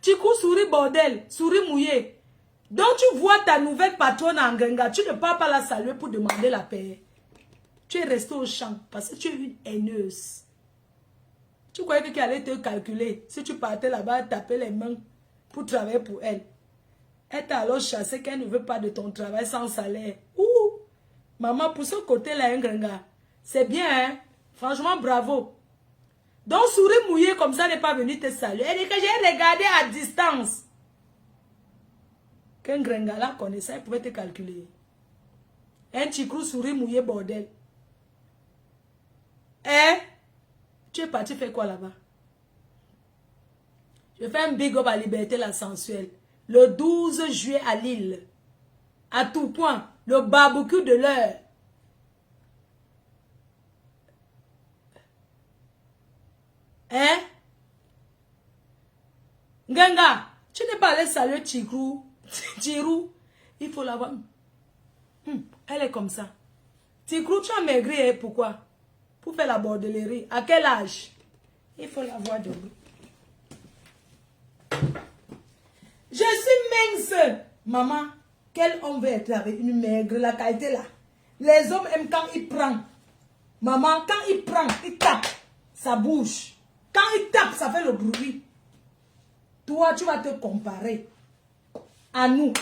Chikou souris bordel, souris mouillé. Donc tu vois ta nouvelle patronne en Ngenga, tu ne pars pas la saluer pour demander la paix. Tu es resté au champ parce que tu es une haineuse. Tu croyais qu'elle allait te calculer. Si tu partais là-bas, taper les mains pour travailler pour elle. Elle t'a alors chassé qu'elle ne veut pas de ton travail sans salaire. Ouh! Maman, pour ce côté-là, Ngenga, c'est bien, hein? Franchement, bravo. Donc, souris mouillée comme ça n'est pas venu te saluer. Elle dit que j'ai regardé à distance. Qu'un Ngenga là connaissait, elle pouvait te calculer. Un Chikou souris mouillé bordel. Eh? Tu es parti faire quoi là-bas? Je fais un big up à Liberté la sensuelle. Le 12 juillet à Lille. À tout point. Le barbecue de l'heure. Hein? Ngenga, tu n'es pas allé saluer Chikou. Chirou. Il faut l'avoir. Elle est comme ça. Chikou, tu as maigri, hein? Pourquoi? Pour faire la bordellerie. À quel âge? Il faut l'avoir debout. Je suis mince. Maman, quel homme veut être avec une maigre, la qualité là? Les hommes aiment quand il prend. Maman, quand il prend, il tape, ça bouge. Quand il tape, ça fait le bruit. Toi, tu vas te comparer à nous.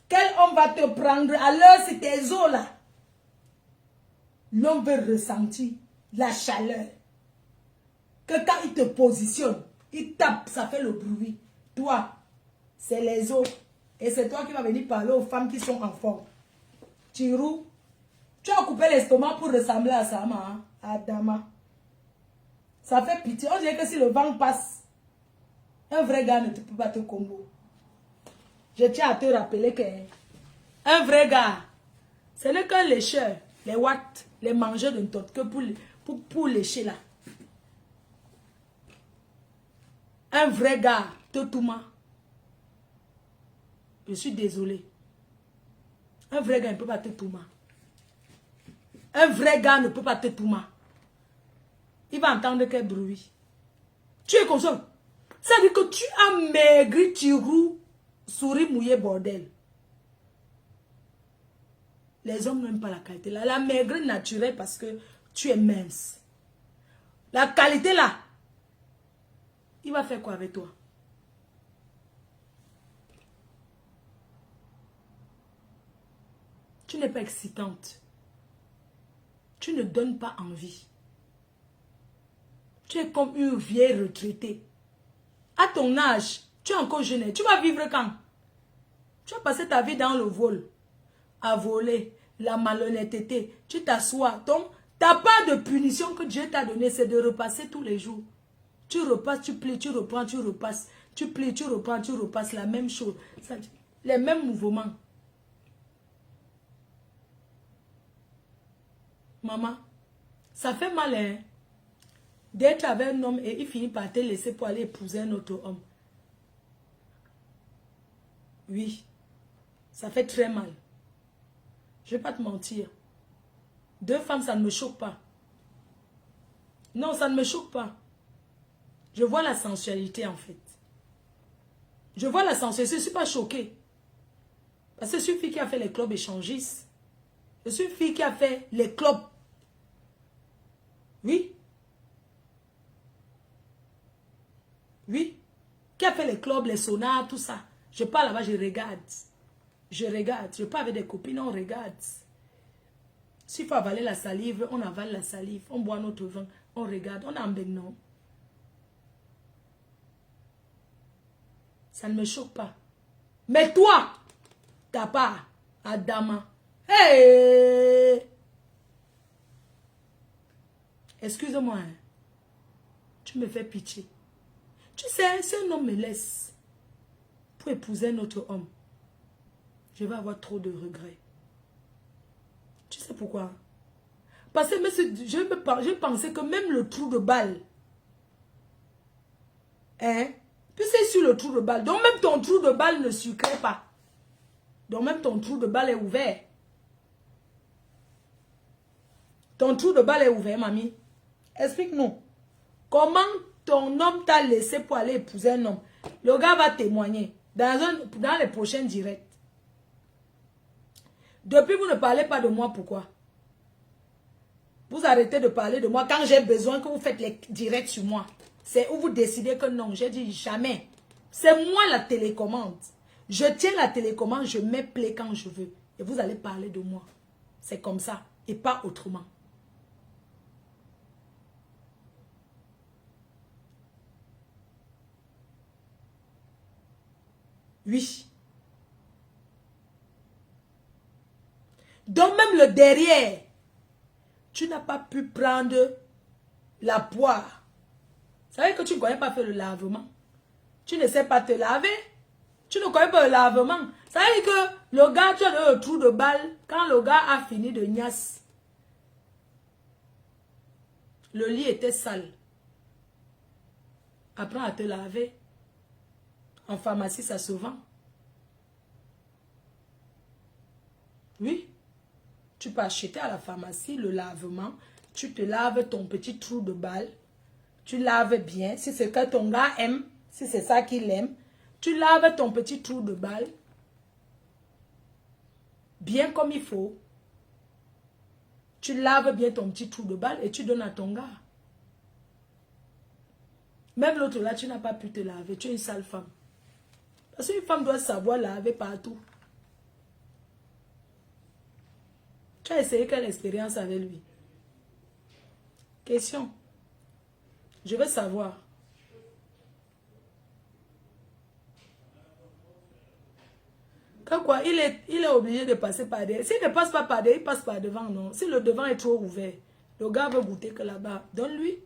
Quel homme va te prendre? Alors, c'est tes os là. L'homme veut ressentir la chaleur. Que quand il te positionne, il tape, ça fait le bruit. Toi, c'est les os. Et c'est toi qui vas venir parler aux femmes qui sont en forme. Chirou, tu as coupé l'estomac pour ressembler à Sama, hein? À Dama. Ça fait pitié. On dirait que si le vent passe, un vrai gars ne peut pas te combo. Je tiens à te rappeler que un vrai gars, ce n'est qu'un lécheur, les watts, les mangeurs de tot que pour lécher là. Un vrai gars, Totouma. Je suis désolé. Un vrai gars ne peut pas te touma. Un vrai gars ne peut pas te touma. Il va entendre quel bruit. Tu es comme ça. Ça veut dire que tu as maigri, Chirou, souris mouillé bordel. Les hommes n'aiment pas la qualité là. La maigre naturelle parce que tu es mince. La qualité là, il va faire quoi avec toi? Tu n'es pas excitante. Tu ne donnes pas envie. Tu es comme une vieille retraitée. À ton âge, tu es encore jeune. Tu vas vivre quand? Tu vas passer ta vie dans le vol. À voler, la malhonnêteté. Tu t'assois. Donc, ta part de punition que Dieu t'a donnée, c'est de repasser tous les jours. Tu repasses, tu plies, tu reprends, tu repasses. Tu plies, tu reprends, tu repasses. La même chose. Les mêmes mouvements. Maman, ça fait mal, hein? D'être avec un homme et il finit par te laisser pour aller épouser un autre homme. Oui, ça fait très mal. Je ne vais pas te mentir. Deux femmes, ça ne me choque pas. Non, ça ne me choque pas. Je vois la sensualité en fait. Je vois la sensualité, je ne suis pas choquée. Parce que je suis une fille qui a fait les clubs échangistes. Je suis une fille qui a fait les clubs. Oui. Oui. Qui a fait les clubs, les saunas, tout ça. Je pars là-bas, je regarde. Je regarde. Je pars avec des copines, on regarde. S'il faut avaler la salive, on avale la salive. On boit notre vin, on regarde. On a un non. Ça ne me choque pas. Mais toi, t'as pas Adama. Hey! Excuse-moi. Hein. Tu me fais pitié. Tu sais, si un homme me laisse pour épouser un autre homme, je vais avoir trop de regrets. Tu sais pourquoi? Parce que je pensais que même le trou de balle, hein, puis c'est sur le trou de balle. Donc même ton trou de balle ne sucrait pas. Donc même ton trou de balle est ouvert. Ton trou de balle est ouvert, mamie. Explique-nous. Comment ton homme t'a laissé pour aller épouser un homme. Le gars va témoigner dans les prochains directs. Depuis, vous ne parlez pas de moi, pourquoi? Vous arrêtez de parler de moi quand j'ai besoin que vous faites les directs sur moi. C'est où vous décidez que non, j'ai dit jamais. C'est moi la télécommande. Je tiens la télécommande, je mets play quand je veux. Et vous allez parler de moi. C'est comme ça et pas autrement. Oui. Donc même le derrière, tu n'as pas pu prendre la poire. Ça veut dire que tu ne connais pas faire le lavement. Tu ne sais pas te laver. Tu ne connais pas le lavement. Ça veut dire que le gars, tu as le trou de balle. Quand le gars a fini de gnasse, le lit était sale. Apprends à te laver. En pharmacie, ça se vend. Oui. Tu peux acheter à la pharmacie le lavement. Tu te laves ton petit trou de balle. Tu laves bien. Si c'est ce que ton gars aime, si c'est ça qu'il aime, tu laves ton petit trou de balle. Bien comme il faut. Tu laves bien ton petit trou de balle et tu donnes à ton gars. Même l'autre là, tu n'as pas pu te laver. Tu es une sale femme. Parce qu'une femme doit savoir laver partout. Tu as essayé quelle expérience avec lui? Question. Je veux savoir. Quand quoi, il est obligé de passer par derrière. S'il ne passe pas par derrière, il passe par devant, non. Si le devant est trop ouvert, le gars veut goûter que là-bas. Donne-lui.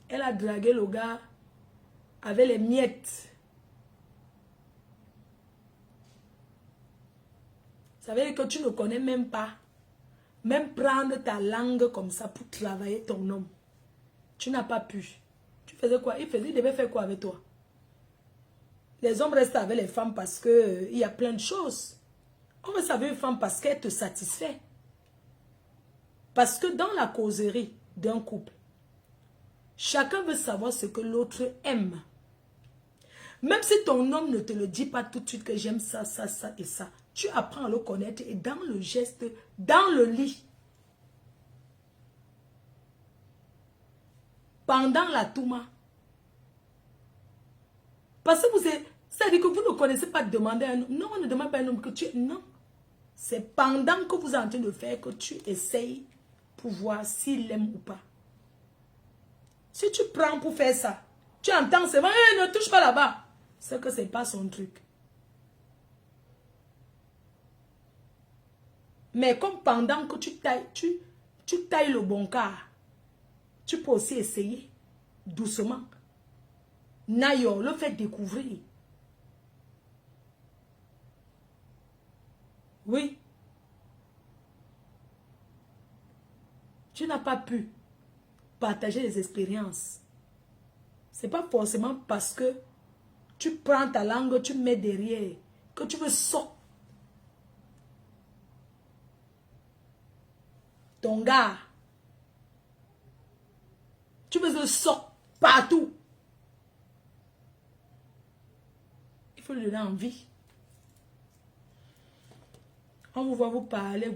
Elle a dragué le gars avec les miettes. Ça veut dire que tu ne connais même pas. Même prendre ta langue comme ça pour travailler ton homme. Tu n'as pas pu. Tu faisais quoi? Il devait faire quoi avec toi? Les hommes restent avec les femmes parce que il y a plein de choses. On reste avec une femme parce qu'elle te satisfait. Parce que dans la causerie d'un couple, chacun veut savoir ce que l'autre aime. Même si ton homme ne te le dit pas tout de suite que j'aime ça, ça, ça et ça, tu apprends à le connaître et dans le geste, dans le lit, pendant la touma. Parce que c'est-à-dire que vous ne connaissez pas demander à un homme. Non, on ne demande pas à un homme que tu... Non. C'est pendant que vous êtes en train de faire que tu essayes pour voir s'il aime ou pas. Si tu prends pour faire ça, tu entends seulement, hey, ne touche pas là-bas. C'est que ce n'est pas son truc. Mais comme pendant que tu tailles le bon quart, tu peux aussi essayer doucement. Nayo, le fait découvrir. Oui. Tu n'as pas pu partager les expériences. Ce n'est pas forcément parce que tu prends ta langue, tu mets derrière, que tu veux sortir. Ton gars, tu veux le sortir partout. Il faut lui donner envie. On vous voit vous parler.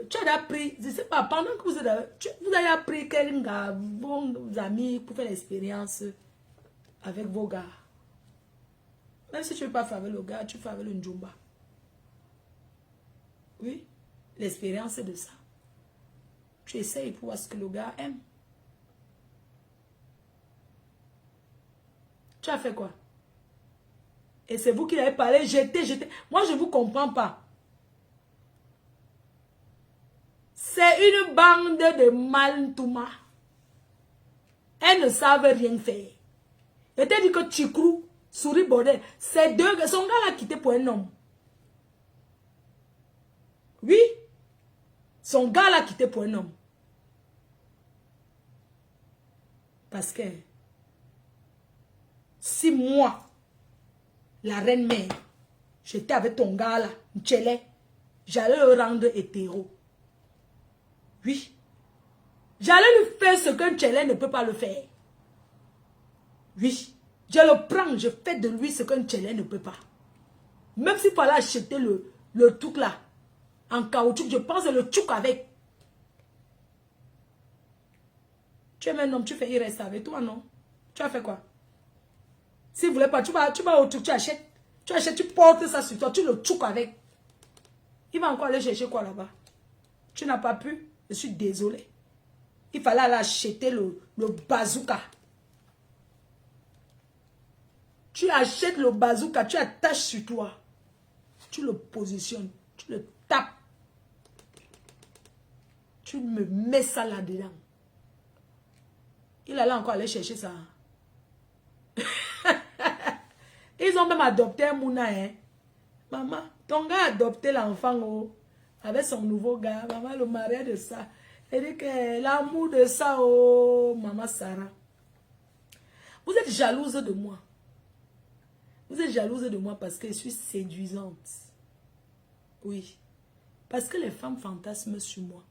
Tu as appris, je ne sais pas, pendant que vous avez appris quelqu'un, vos amis, pour faire l'expérience avec vos gars. Même si tu ne veux pas faire avec le gars, tu fais avec le Njumba. Oui, l'expérience c'est de ça. Tu essayes pour voir ce que le gars aime. Tu as fait quoi? Et c'est vous qui l'avez parlé, jeté. Moi, je ne vous comprends pas. C'est une bande de maltouma. Elles ne savent rien faire. Et t'as dit que Chikrou, Souris Bordel, c'est deux gars. Son gars l'a quitté pour un homme. Oui. Son gars l'a quitté pour un homme. Parce que si moi, la reine mère, j'étais avec ton gars là, j'allais le rendre hétéro. Oui. J'allais lui faire ce qu'un Tchélé ne peut pas le faire. Oui. Je le prends, je fais de lui ce qu'un Tchélé ne peut pas. Même s'il fallait acheter le truc là, en caoutchouc, je pense le tchouk avec. Tu es un homme, tu fais, il reste avec toi, non? Tu as fait quoi? S'il ne voulait pas, tu vas au truc, tu achètes. Tu achètes, tu portes ça sur toi, tu le tchouk avec. Il va encore aller chercher quoi là-bas? Tu n'as pas pu? Je suis désolé. Il fallait aller acheter le bazooka. Tu achètes le bazooka, tu attaches sur toi. Tu le positionnes, tu le tapes. Tu me mets ça là-dedans. Il allait encore aller chercher ça. Ils ont même adopté un Mouna, hein. Maman, ton gars a adopté l'enfant, oh, avec son nouveau gars. Maman, le mariage de ça. Elle dit que l'amour de ça, oh, maman Sarah. Vous êtes jalouse de moi. Vous êtes jalouse de moi parce que je suis séduisante. Oui. Parce que les femmes fantasment sur moi.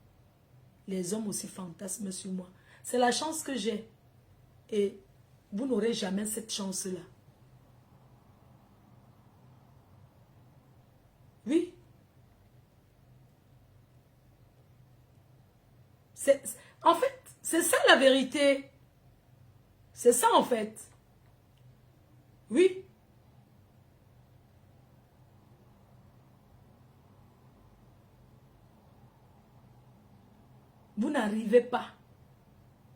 Les hommes aussi fantasment sur moi. C'est la chance que j'ai. Et vous n'aurez jamais cette chance-là. Oui. En fait, c'est ça la vérité. C'est ça en fait. Oui. Vous n'arrivez pas.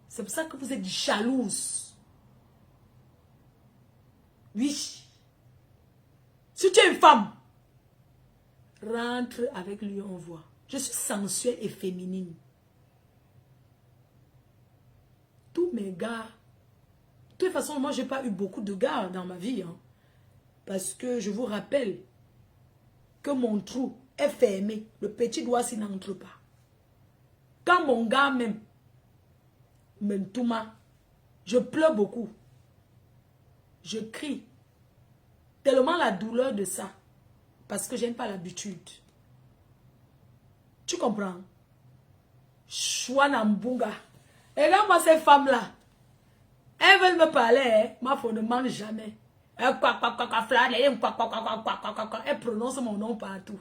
C'est pour ça que vous êtes jalouse. Oui. Si tu es une femme, rentre avec lui, on voit. Je suis sensuelle et féminine. Tous mes gars, de toute façon, moi, je n'ai pas eu beaucoup de gars dans ma vie. Hein, parce que je vous rappelle que mon trou est fermé. Le petit doigt s'il n'entre pas. Quand mon gars même, Mentouma, je pleure beaucoup. Je crie. Tellement la douleur de ça. Parce que je n'aime pas l'habitude. Tu comprends? Chouanambunga. Et là, moi, ces femmes-là, elles veulent me parler, hein? Ma femme ne mange jamais. Elle prononce mon nom partout.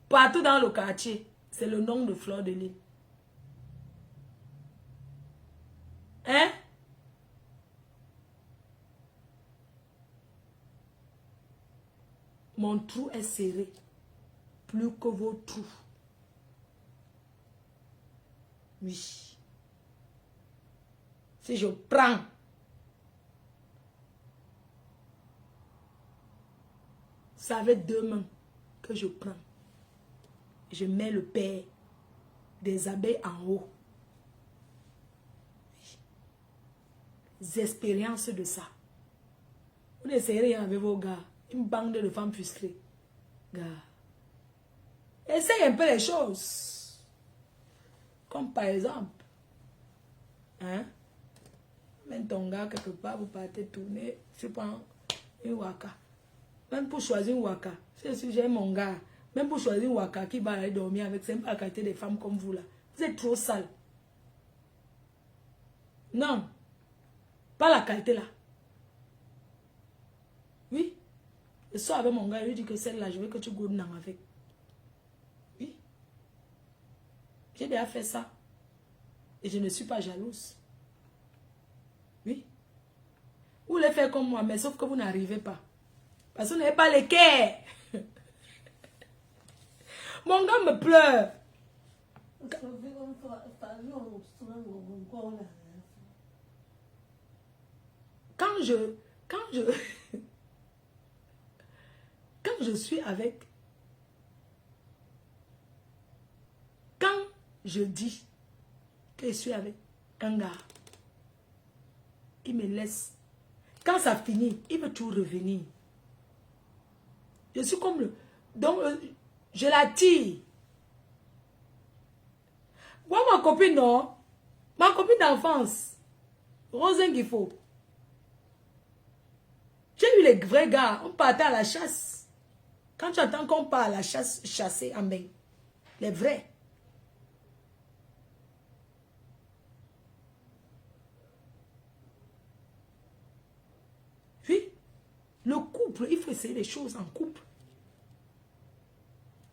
Partout dans le quartier, c'est le nom de Fleur de Lys. Hein? Mon trou est serré. Plus que vos trous. Oui. Si je prends, ça avec 2 mains que je prends. Je mets le père des abeilles en haut. Les expériences de ça. Vous n'essayez rien avec vos gars. Une bande de femmes frustrées. Gars. Essaye un peu les choses. Comme par exemple. Hein? Même ton gars, quelque part, vous partez tourner. Tu prends une waka. Même pour choisir une waka. Si j'ai mon gars. Même pour choisir une waka qui va aller dormir avec. C'est pas la qualité des femmes comme vous là. Vous êtes trop sale. Non. Pas la qualité là. Oui. Je sors avec mon gars, il lui dit que celle-là, je veux que tu goûtes avec. Oui. J'ai déjà fait ça. Et je ne suis pas jalouse. Oui. Vous voulez faire comme moi, mais sauf que vous n'arrivez pas. Parce que vous n'avez pas les cœurs. Mon gars me pleure. Quand je suis avec, quand je dis que je suis avec un gars, il me laisse. Quand ça finit, il veut tout revenir. Je suis comme le... Donc, je l'attire. Moi, ma copine, non. Ma copine d'enfance, Rosen Guifo. J'ai eu les vrais gars, on partait à la chasse. Quand tu attends qu'on part à la chasse, chasser en main. Les vrais. Le couple, il faut essayer les choses en couple.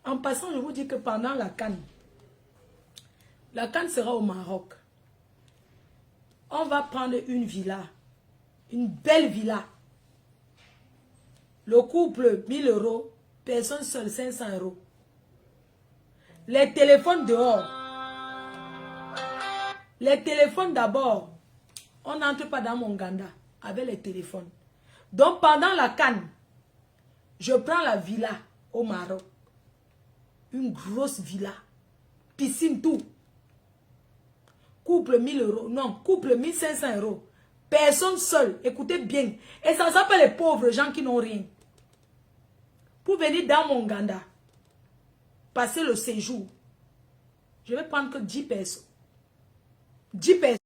En passant, je vous dis que pendant la CAN sera au Maroc. On va prendre une villa, une belle villa. Le couple, 1000 euros, personne seule, 500 euros. Les téléphones dehors. Les téléphones d'abord. On n'entre pas dans mon ganda avec les téléphones. Donc pendant la CAN, je prends la villa au Maroc. Une grosse villa. Piscine, tout. Couple 1000 euros. Non, couple 1500 euros. Personne seule. Écoutez bien. Et ça s'appelle les pauvres gens qui n'ont rien. Pour venir dans mon ganda, passer le séjour, je vais prendre que 10 personnes. 10 personnes.